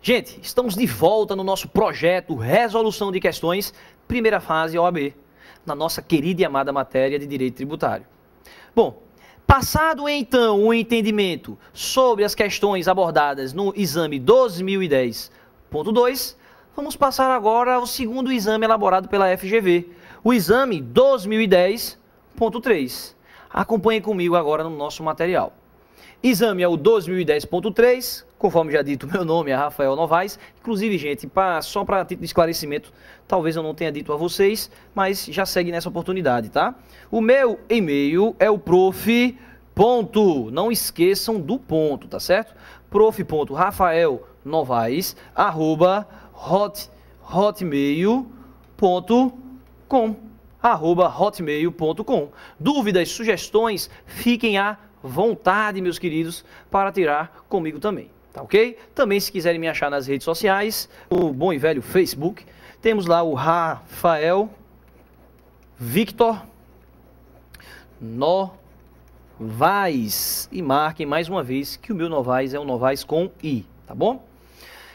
Gente, estamos de volta no nosso projeto Resolução de Questões, primeira fase OAB, na nossa querida e amada matéria de Direito Tributário. Bom, passado então o entendimento sobre as questões abordadas no exame 2010.2, vamos passar agora ao segundo exame elaborado pela FGV, o exame 2010.3. Acompanhe comigo agora no nosso material. Exame é o 2010.3, conforme já dito, meu nome é Rafael Novaes. Inclusive, gente, só para título de esclarecimento, talvez eu não tenha dito a vocês, mas já segue nessa oportunidade, tá? O meu e-mail é o prof. Não esqueçam do ponto, tá certo? prof.rafaelnovaes@hotmail.com. Dúvidas, sugestões, fiquem à vontade, meus queridos, para tirar comigo também, tá ok? Também, se quiserem me achar nas redes sociais, o bom e velho Facebook, temos lá o Rafael Victor Novaes. E marquem mais uma vez que o meu Novaes é um Novaes com I, tá bom?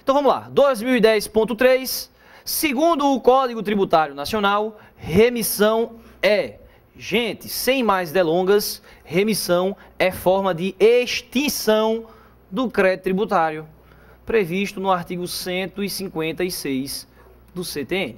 Então vamos lá, 2010.3, segundo o Código Tributário Nacional, remissão é... Gente, sem mais delongas, remissão é forma de extinção do crédito tributário, previsto no artigo 156 do CTN.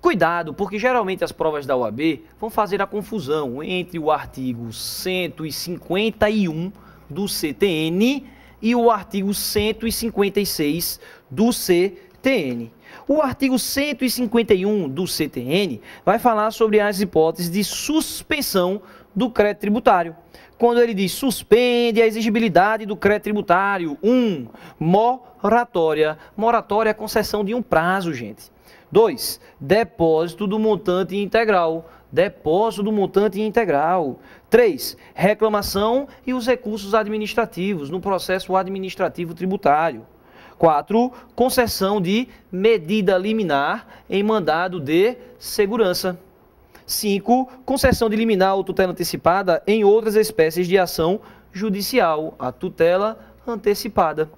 Cuidado, porque geralmente as provas da OAB vão fazer a confusão entre o artigo 151 do CTN e o artigo 156 do CTN. O artigo 151 do CTN vai falar sobre as hipóteses de suspensão do crédito tributário. Quando ele diz suspende a exigibilidade do crédito tributário. 1. Moratória. Moratória é concessão de um prazo, gente. 2. Depósito do montante integral. Depósito do montante integral. 3. Reclamação e os recursos administrativos no processo administrativo tributário. 4. Concessão de medida liminar em mandado de segurança. 5. Concessão de liminar ou tutela antecipada em outras espécies de ação judicial, a tutela antecipada.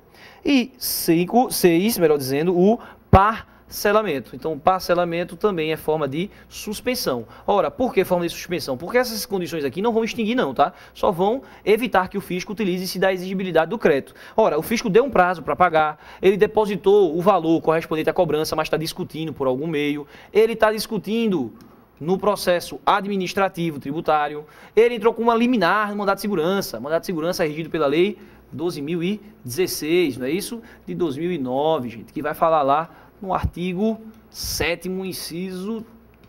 E 6, melhor dizendo, o parcelamento. Então, o parcelamento também é forma de suspensão. Ora, por que forma de suspensão? Porque essas condições aqui não vão extinguir não, tá? Só vão evitar que o fisco utilize-se da exigibilidade do crédito. Ora, o fisco deu um prazo para pagar, ele depositou o valor correspondente à cobrança, mas está discutindo por algum meio, ele está discutindo no processo administrativo tributário, ele entrou com uma liminar no mandado de segurança. Mandado de segurança é regido pela lei 12.016, não é isso? De 2009, gente, que vai falar lá no artigo 7º, inciso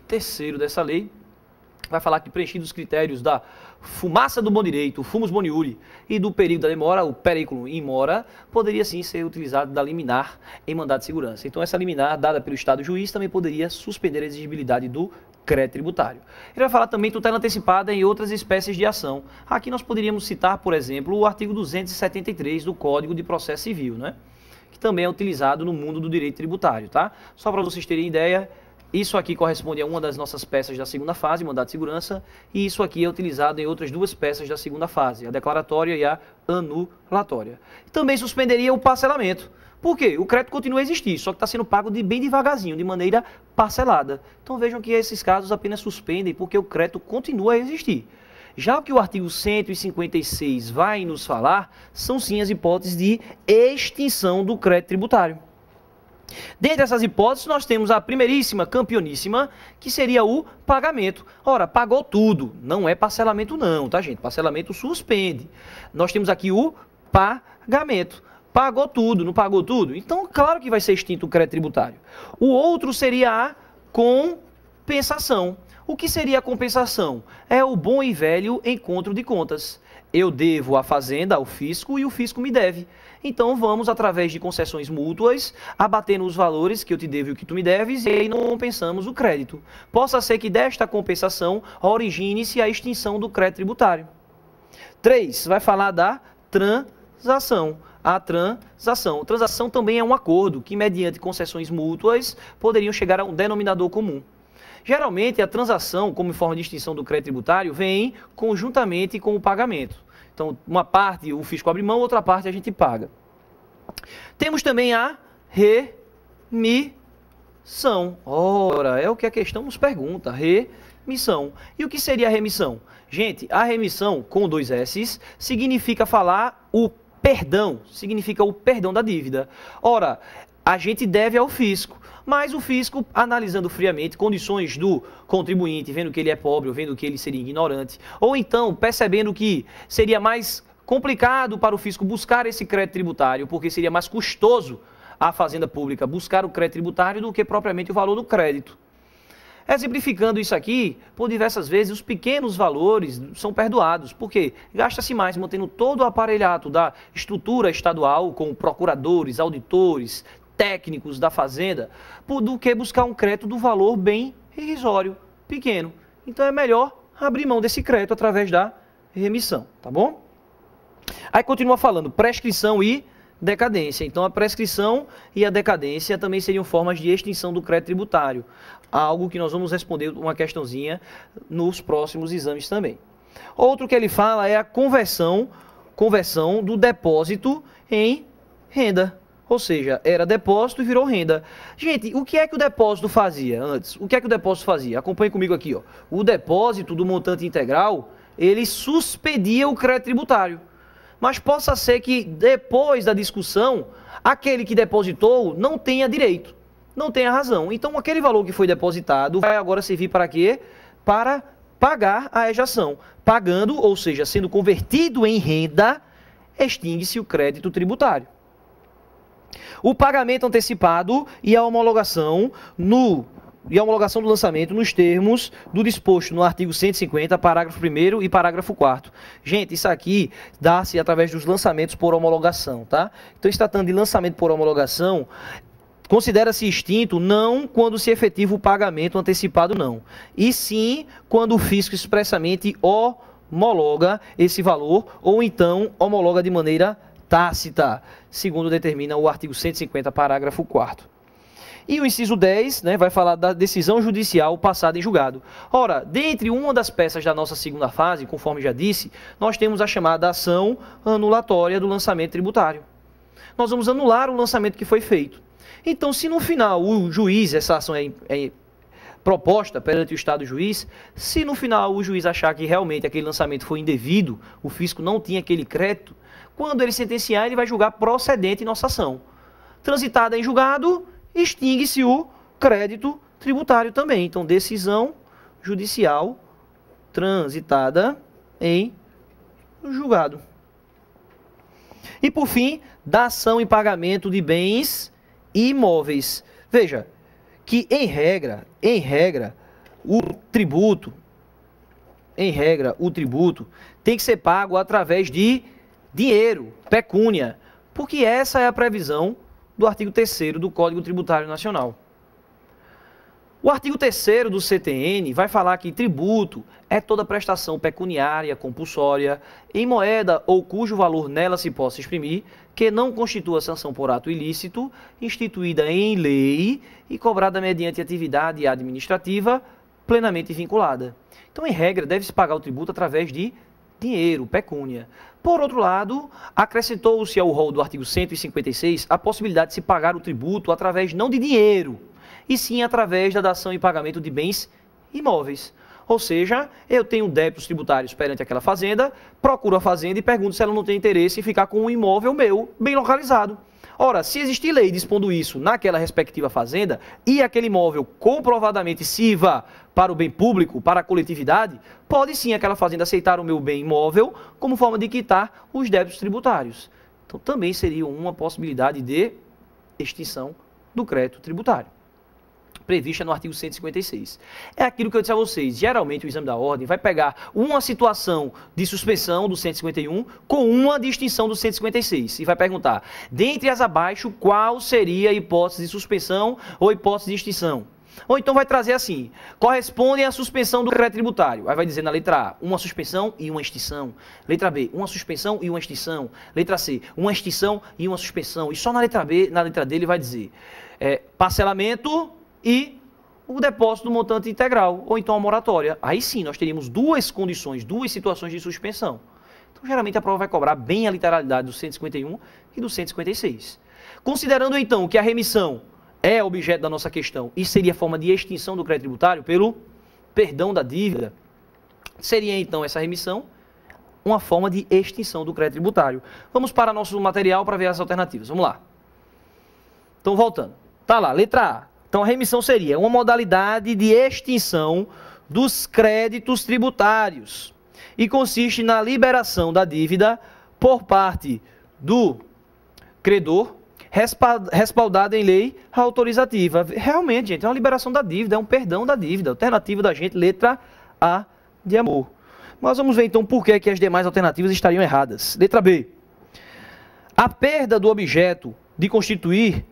3º dessa lei, vai falar que preenchidos os critérios da fumaça do bom direito, o fumus boniuri, e do período da demora, o periculum in mora, poderia sim ser utilizado da liminar em mandado de segurança. Então essa liminar, dada pelo Estado juiz, também poderia suspender a exigibilidade do crédito tributário. Ele vai falar também tutela antecipada em outras espécies de ação. Aqui nós poderíamos citar, por exemplo, o artigo 273 do Código de Processo Civil, né? Que também é utilizado no mundo do direito tributário, tá? Só para vocês terem ideia, isso aqui corresponde a uma das nossas peças da segunda fase, mandado de segurança, e isso aqui é utilizado em outras duas peças da segunda fase, a declaratória e a anulatória. Também suspenderia o parcelamento. Por quê? O crédito continua a existir, só que está sendo pago bem devagarzinho, de maneira parcelada. Então vejam que esses casos apenas suspendem porque o crédito continua a existir. Já o que o artigo 156 vai nos falar são sim as hipóteses de extinção do crédito tributário. Dentre essas hipóteses, nós temos a primeiríssima, campeoníssima, que seria o pagamento. Ora, pagou tudo, não é parcelamento não, tá gente? Parcelamento suspende. Nós temos aqui o pagamento. Pagou tudo, não pagou tudo? Então, claro que vai ser extinto o crédito tributário. O outro seria a compensação. O que seria a compensação? É o bom e velho encontro de contas. Eu devo à fazenda, ao fisco, e o fisco me deve. Então vamos, através de concessões mútuas, abatendo os valores que eu te devo e o que tu me deves, e aí não compensamos o crédito. Possa ser que desta compensação origine-se a extinção do crédito tributário. 3. Vai falar da transação. A transação. Transação também é um acordo que, mediante concessões mútuas, poderiam chegar a um denominador comum. Geralmente, a transação, como forma de extinção do crédito tributário, vem conjuntamente com o pagamento. Então, uma parte o fisco abre mão, outra parte a gente paga. Temos também a remissão. Ora, é o que a questão nos pergunta, remissão. E o que seria a remissão? Gente, a remissão, com 2 S's, significa falar o perdão, significa o perdão da dívida. Ora, a gente deve ao fisco, mas o fisco, analisando friamente condições do contribuinte, vendo que ele é pobre, ou vendo que ele seria ignorante, ou então percebendo que seria mais complicado para o fisco buscar esse crédito tributário, porque seria mais custoso à fazenda pública buscar o crédito tributário do que propriamente o valor do crédito. Exemplificando isso aqui, por diversas vezes, os pequenos valores são perdoados, porque gasta-se mais mantendo todo o aparelhado da estrutura estadual, com procuradores, auditores, técnicos da fazenda, do que buscar um crédito do valor bem irrisório, pequeno. Então é melhor abrir mão desse crédito através da remissão, tá bom? Aí continua falando prescrição e decadência. Então a prescrição e a decadência também seriam formas de extinção do crédito tributário. Algo que nós vamos responder uma questãozinha nos próximos exames também. Outro que ele fala é a conversão do depósito em renda. Ou seja, era depósito e virou renda. Gente, o que é que o depósito fazia antes? O que é que o depósito fazia? Acompanhe comigo aqui, ó. O depósito do montante integral, ele suspendia o crédito tributário. Mas possa ser que depois da discussão, aquele que depositou não tenha direito, não tenha razão. Então, aquele valor que foi depositado vai agora servir para quê? Para pagar a ejação. Pagando, ou seja, sendo convertido em renda, extingue-se o crédito tributário. O pagamento antecipado e a homologação do lançamento nos termos do disposto no artigo 150, parágrafo 1º e parágrafo 4º. Gente, isso aqui dá-se através dos lançamentos por homologação, tá? Então, se tratando de lançamento por homologação, considera-se extinto não quando se efetiva o pagamento antecipado, não. E sim quando o fisco expressamente homologa esse valor ou então homologa de maneira tácita, segundo determina o artigo 150, parágrafo 4º. E o inciso 10, né, vai falar da decisão judicial passada em julgado. Ora, dentre uma das peças da nossa segunda fase, conforme já disse, nós temos a chamada ação anulatória do lançamento tributário. Nós vamos anular o lançamento que foi feito. Então, se no final o juiz, essa ação é proposta perante o Estado juiz, se no final o juiz achar que realmente aquele lançamento foi indevido, o fisco não tinha aquele crédito, quando ele sentenciar, ele vai julgar procedente nossa ação. Transitada em julgado, extingue-se o crédito tributário também. Então, decisão judicial transitada em julgado. E, por fim, dação em pagamento de bens imóveis. Veja que, em regra, o tributo tem que ser pago através de dinheiro, pecúnia, porque essa é a previsão do artigo 3º do Código Tributário Nacional. O artigo 3º do CTN vai falar que tributo é toda prestação pecuniária compulsória em moeda ou cujo valor nela se possa exprimir, que não constitua sanção por ato ilícito, instituída em lei e cobrada mediante atividade administrativa plenamente vinculada. Então, em regra, deve-se pagar o tributo através de dinheiro, pecúnia. Por outro lado, acrescentou-se ao rol do artigo 156 a possibilidade de se pagar o tributo através não de dinheiro, e sim através da dação e pagamento de bens imóveis. Ou seja, eu tenho débitos tributários perante aquela fazenda, procuro a fazenda e pergunto se ela não tem interesse em ficar com um imóvel meu, bem localizado. Ora, se existir lei dispondo isso naquela respectiva fazenda e aquele imóvel comprovadamente sirva para o bem público, para a coletividade, pode sim aquela fazenda aceitar o meu bem imóvel como forma de quitar os débitos tributários. Então, também seria uma possibilidade de extinção do crédito tributário, prevista no artigo 156. É aquilo que eu disse a vocês, geralmente o exame da ordem vai pegar uma situação de suspensão do 151 com uma de extinção do 156 e vai perguntar, dentre as abaixo, qual seria a hipótese de suspensão ou hipótese de extinção? Ou então vai trazer assim, correspondem à suspensão do crédito tributário. Aí vai dizer na letra A, uma suspensão e uma extinção. Letra B, uma suspensão e uma extinção. Letra C, uma extinção e uma suspensão. E só na letra B, na letra D, ele vai dizer parcelamento e o depósito do montante integral, ou então a moratória. Aí sim, nós teríamos duas condições, duas situações de suspensão. Então, geralmente, a prova vai cobrar bem a literalidade do 151 e do 156. Considerando então que a remissão é objeto da nossa questão e seria forma de extinção do crédito tributário pelo perdão da dívida, seria então essa remissão uma forma de extinção do crédito tributário. Vamos para nosso material para ver as alternativas. Vamos lá. Então, voltando. Tá lá, letra A. Então, a remissão seria uma modalidade de extinção dos créditos tributários e consiste na liberação da dívida por parte do credor, respaldada em lei autorizativa. Realmente, gente, é uma liberação da dívida, é um perdão da dívida. Alternativa da gente, letra A de amor. Mas vamos ver então por que as demais alternativas estariam erradas. Letra B. A perda do objeto de constituir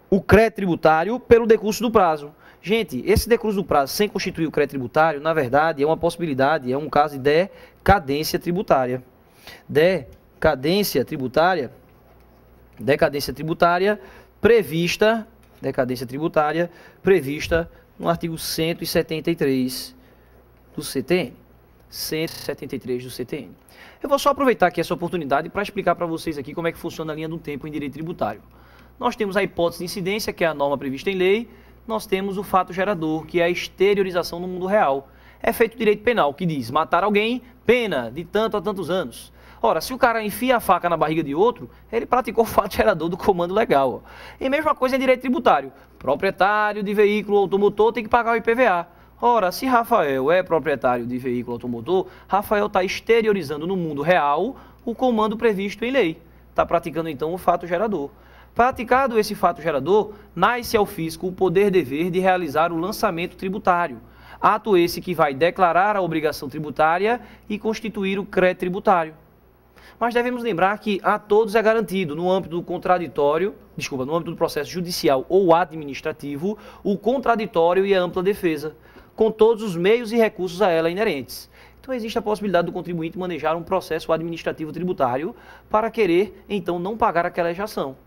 o crédito tributário pelo decurso do prazo. Gente, esse decurso do prazo sem constituir o crédito tributário, na verdade, é uma possibilidade, é um caso de decadência tributária. Decadência tributária prevista no artigo 173 do CTN. 173 do CTN. Eu vou só aproveitar aqui essa oportunidade para explicar para vocês aqui como é que funciona a linha do tempo em direito tributário. Nós temos a hipótese de incidência, que é a norma prevista em lei. Nós temos o fato gerador, que é a exteriorização no mundo real. É feito direito penal, que diz matar alguém, pena de tanto a tantos anos. Ora, se o cara enfia a faca na barriga de outro, ele praticou o fato gerador do comando legal. E mesma coisa em direito tributário. Proprietário de veículo automotor tem que pagar o IPVA. Ora, se Rafael é proprietário de veículo automotor, Rafael está exteriorizando no mundo real o comando previsto em lei. Está praticando então o fato gerador. Praticado esse fato gerador, nasce ao fisco o poder-dever de realizar o lançamento tributário. Ato esse que vai declarar a obrigação tributária e constituir o crédito tributário. Mas devemos lembrar que a todos é garantido, no âmbito do no âmbito do processo judicial ou administrativo, o contraditório e a ampla defesa, com todos os meios e recursos a ela inerentes. Então existe a possibilidade do contribuinte manejar um processo administrativo tributário para querer, então, não pagar aquela exação.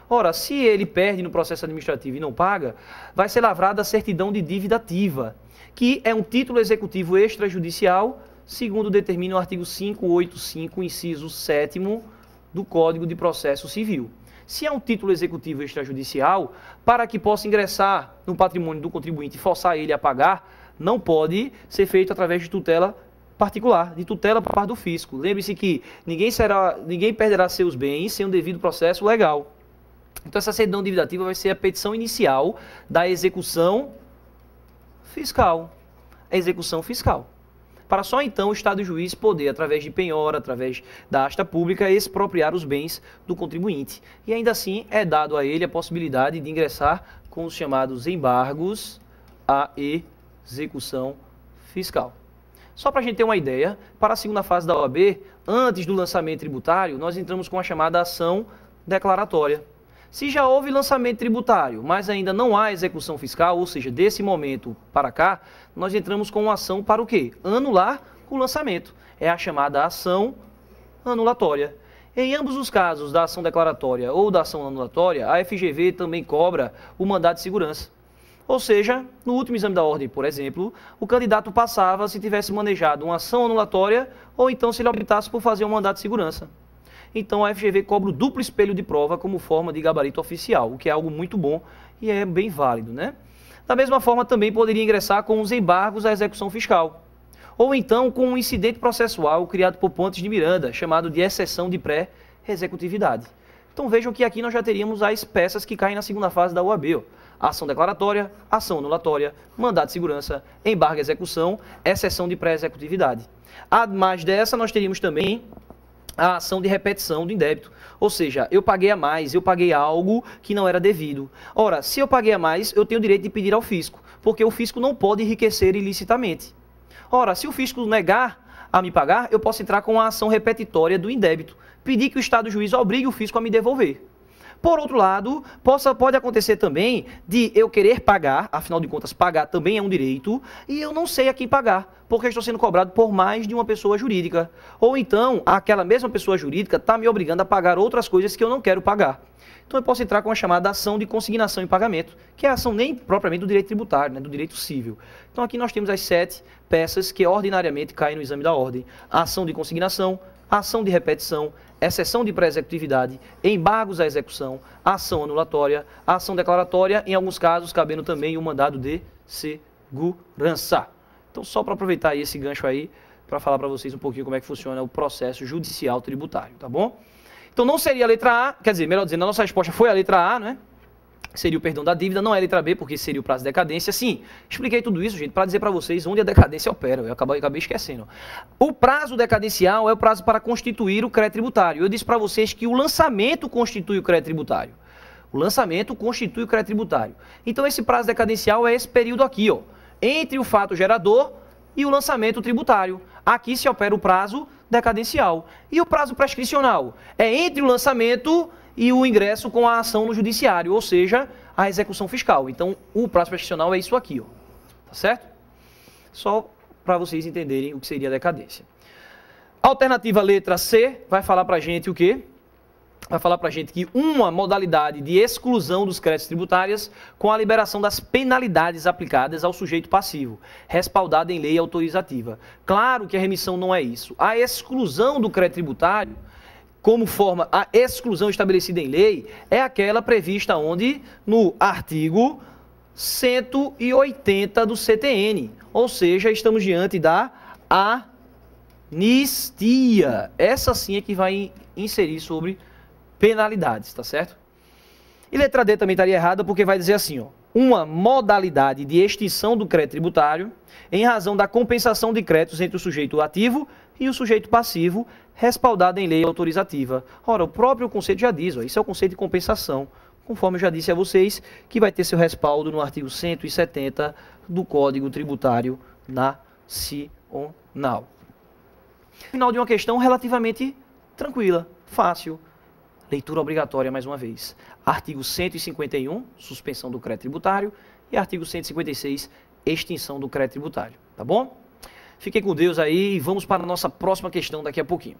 Ora, se ele perde no processo administrativo e não paga, vai ser lavrada a certidão de dívida ativa, que é um título executivo extrajudicial, segundo determina o artigo 585, inciso 7º do Código de Processo Civil. Se é um título executivo extrajudicial, para que possa ingressar no patrimônio do contribuinte e forçar ele a pagar, não pode ser feito através de tutela particular, de tutela por parte do fisco. Lembre-se que ninguém perderá seus bens sem um devido processo legal. Então essa certidão de dívida ativa vai ser a petição inicial da execução fiscal. A execução fiscal. Para só então o Estado e o juiz poder, através de penhora, através da asta pública, expropriar os bens do contribuinte. E ainda assim é dado a ele a possibilidade de ingressar com os chamados embargos à execução fiscal. Só para a gente ter uma ideia, para a segunda fase da OAB, antes do lançamento tributário, nós entramos com a chamada ação declaratória. Se já houve lançamento tributário, mas ainda não há execução fiscal, ou seja, desse momento para cá, nós entramos com uma ação para o quê? Anular o lançamento. É a chamada ação anulatória. Em ambos os casos da ação declaratória ou da ação anulatória, a FGV também cobra o mandado de segurança. Ou seja, no último exame da ordem, por exemplo, o candidato passava se tivesse manejado uma ação anulatória ou então se ele optasse por fazer um mandado de segurança. Então a FGV cobra o duplo espelho de prova como forma de gabarito oficial, o que é algo muito bom e é bem válido, né? Da mesma forma, também poderia ingressar com os embargos à execução fiscal. Ou então com um incidente processual criado por Pontes de Miranda, chamado de exceção de pré-executividade. Então vejam que aqui nós já teríamos as peças que caem na segunda fase da OAB. Ó. Ação declaratória, ação anulatória, mandado de segurança, embargo à execução, exceção de pré-executividade. Ademais dessa, nós teríamos também a ação de repetição do indébito. Ou seja, eu paguei a mais, eu paguei algo que não era devido. Ora, se eu paguei a mais, eu tenho o direito de pedir ao fisco, porque o fisco não pode enriquecer ilicitamente. Ora, se o fisco negar a me pagar, eu posso entrar com a ação repetitória do indébito, pedir que o Estado juiz obrigue o fisco a me devolver. Por outro lado, pode acontecer também de eu querer pagar, afinal de contas, pagar também é um direito, e eu não sei a quem pagar, porque estou sendo cobrado por mais de uma pessoa jurídica. Ou então, aquela mesma pessoa jurídica está me obrigando a pagar outras coisas que eu não quero pagar. Então eu posso entrar com a chamada ação de consignação e pagamento, que é a ação nem propriamente do direito tributário, né, do direito civil. Então aqui nós temos as 7 peças que ordinariamente caem no exame da ordem. A ação de consignação, ação de repetição, exceção de pré-executividade, embargos à execução, ação anulatória, ação declaratória, em alguns casos cabendo também o mandado de segurança. Então, só para aproveitar aí esse gancho aí, para falar para vocês um pouquinho como é que funciona o processo judicial tributário, tá bom? Então, não seria a letra A, quer dizer, melhor dizendo, a nossa resposta foi a letra A, né? Seria o perdão da dívida, não é a letra B, porque seria o prazo de decadência. Sim, expliquei tudo isso, gente, para dizer para vocês onde a decadência opera. Eu acabei esquecendo. O prazo decadencial é o prazo para constituir o crédito tributário. Eu disse para vocês que o lançamento constitui o crédito tributário. O lançamento constitui o crédito tributário. Então, esse prazo decadencial é esse período aqui, ó, entre o fato gerador e o lançamento tributário. Aqui se opera o prazo decadencial. E o prazo prescricional? É entre o lançamento e o ingresso com a ação no judiciário, ou seja, a execução fiscal. Então, o prazo prescricional é isso aqui, ó. Tá certo? Só para vocês entenderem o que seria a decadência. Alternativa letra C vai falar para a gente o quê? Vai falar para a gente que uma modalidade de exclusão dos créditos tributários com a liberação das penalidades aplicadas ao sujeito passivo, respaldada em lei autorizativa. Claro que a remissão não é isso. A exclusão do crédito tributário, como forma, a exclusão estabelecida em lei, é aquela prevista onde? No artigo 180 do CTN. Ou seja, estamos diante da anistia. Essa sim é que vai inserir sobre penalidades, tá certo? E letra D também estaria errada, porque vai dizer assim, ó, uma modalidade de extinção do crédito tributário em razão da compensação de créditos entre o sujeito ativo e o sujeito passivo, respaldada em lei autorizativa. Ora, o próprio conceito já diz, ó, isso é o conceito de compensação, conforme eu já disse a vocês, que vai ter seu respaldo no artigo 170 do Código Tributário Nacional. Final de uma questão relativamente tranquila, fácil. Leitura obrigatória, mais uma vez. Artigo 151, suspensão do crédito tributário, e artigo 156, extinção do crédito tributário. Tá bom? Fiquem com Deus aí e vamos para a nossa próxima questão daqui a pouquinho.